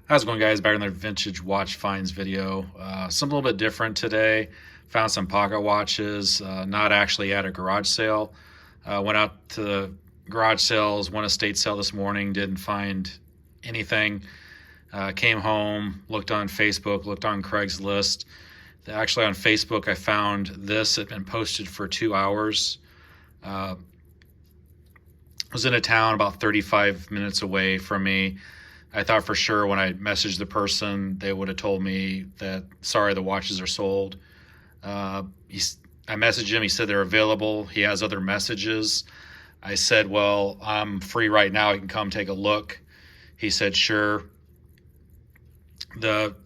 How's it going, guys? Back in the vintage watch finds video. Something a little bit different today. Found some pocket watches, not actually at a garage sale. Went out to the garage sales, one estate sale this morning, didn't find anything. Came home, looked on Facebook, looked on Craigslist. Actually, on Facebook, I found this. It had been posted for 2 hours. I was in a town about 35 minutes away from me. I thought for sure when I messaged the person, they would have told me that, sorry, the watches are sold. Uh, I messaged him. He said they're available. He has other messages. I said, well, I'm free right now. You can come take a look. He said, sure. The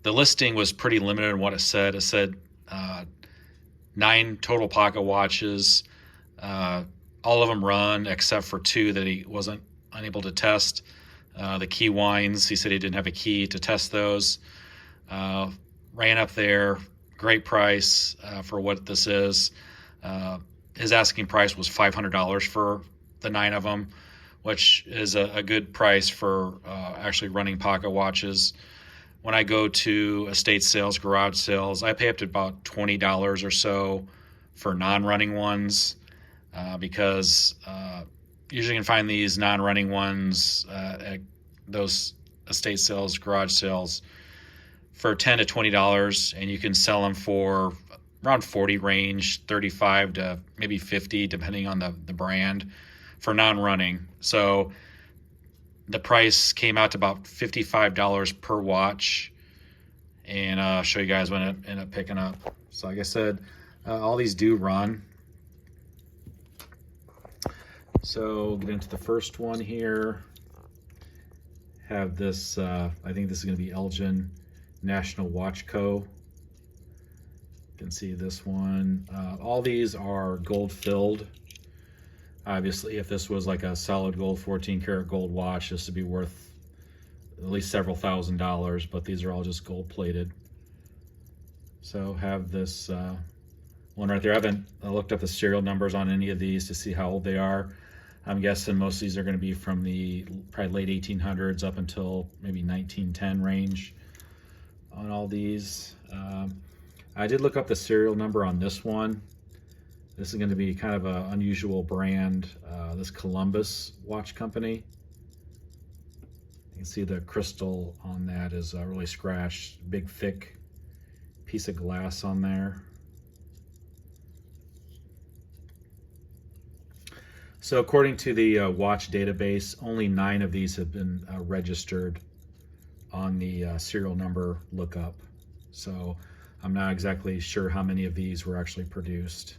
listing was pretty limited in what it said. It said 9 total pocket watches. All of them run except for 2 that he wasn't unable to test. The key wines, he said he didn't have a key to test those. Ran up there, great price for what this is. His asking price was $500 for the 9 of them, which is a good price for actually running pocket watches. When I go to estate sales, garage sales, I pay up to about $20 or so for non-running ones because usually you can find these non-running ones at those estate sales, garage sales for $10 to $20, and you can sell them for around 40 range, 35 to maybe 50, depending on the brand for non-running. So the price came out to about $55 per watch, and I'll show you guys when it ended up picking up. So like I said, all these do run. So get into the first one here. Have this, I think this is going to be Elgin National Watch Co. You can see this one. All these are gold filled. Obviously, if this was like a solid gold 14 karat gold watch, this would be worth at least several $1,000s, but these are all just gold plated. So have this one right there. I haven't looked up the serial numbers on any of these to see how old they are. I'm guessing most of these are going to be from the probably late 1800s up until maybe 1910 range on all these. I did look up the serial number on this one. This is going to be kind of an unusual brand, this Columbus watch company. You can see the crystal on that is really scratched, big thick piece of glass on there. So according to the watch database, only 9 of these have been registered on the serial number lookup. So I'm not exactly sure how many of these were actually produced.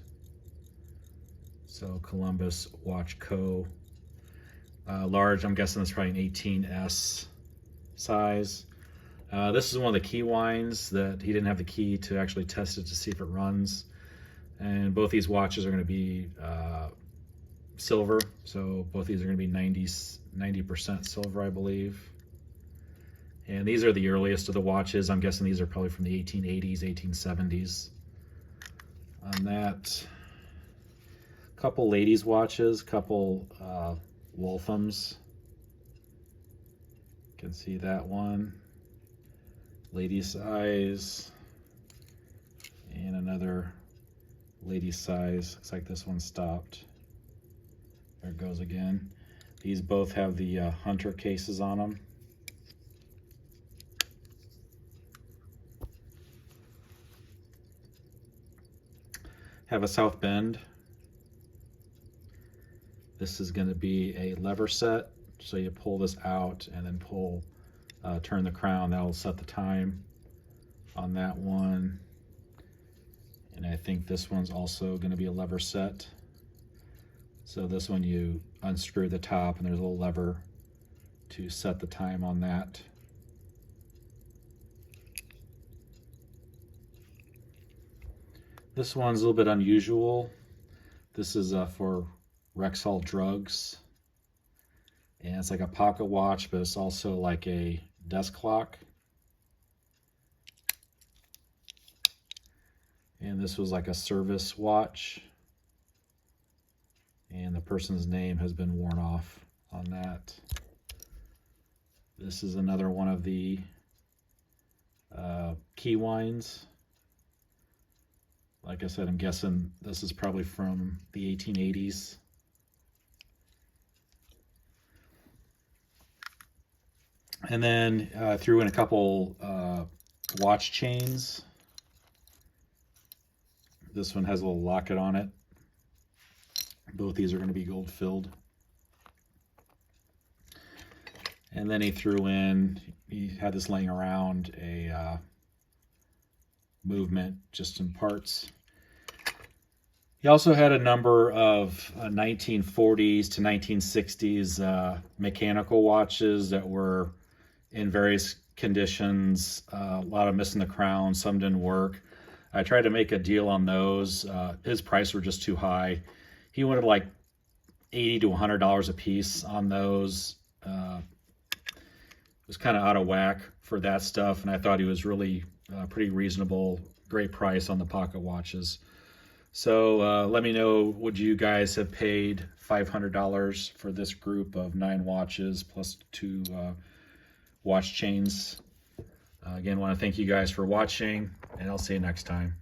So Columbus Watch Co. Large, I'm guessing that's probably an 18S size. This is one of the key wines that he didn't have the key to actually test it to see if it runs. And both these watches are going to be silver, so both these are going to be 90% silver, I believe. And these are the earliest of the watches. I'm guessing these are probably from the 1880s, 1870s. On that, couple ladies' watches, couple Walthams. You can see that one, lady size, and another lady size. Looks like this one stopped. There it goes again. These both have the Hunter cases on them. Have a South Bend. This is going to be a lever set. So you pull this out and then turn the crown. That'll set the time on that one. And I think this one's also going to be a lever set. So this one you unscrew the top and there's a little lever to set the time on that. This one's a little bit unusual. This is for Rexall Drugs. And it's like a pocket watch, but it's also like a desk clock. And this was like a service watch. And the person's name has been worn off on that. This is another one of the key wines. Like I said, I'm guessing this is probably from the 1880s. And then threw in a couple watch chains. This one has a little locket on it. Both these are going to be gold filled. And then he threw in, he had this laying around, a movement just in parts. He also had a number of 1940s to 1960s mechanical watches that were in various conditions. A lot of missing the crown, some didn't work. I tried to make a deal on those. His price were just too high. He wanted like $80 to $100 a piece on those. It was kind of out of whack for that stuff, and I thought he was really pretty reasonable, great price on the pocket watches. So let me know, would you guys have paid $500 for this group of 9 watches plus 2 watch chains? Again, want to thank you guys for watching, and I'll see you next time.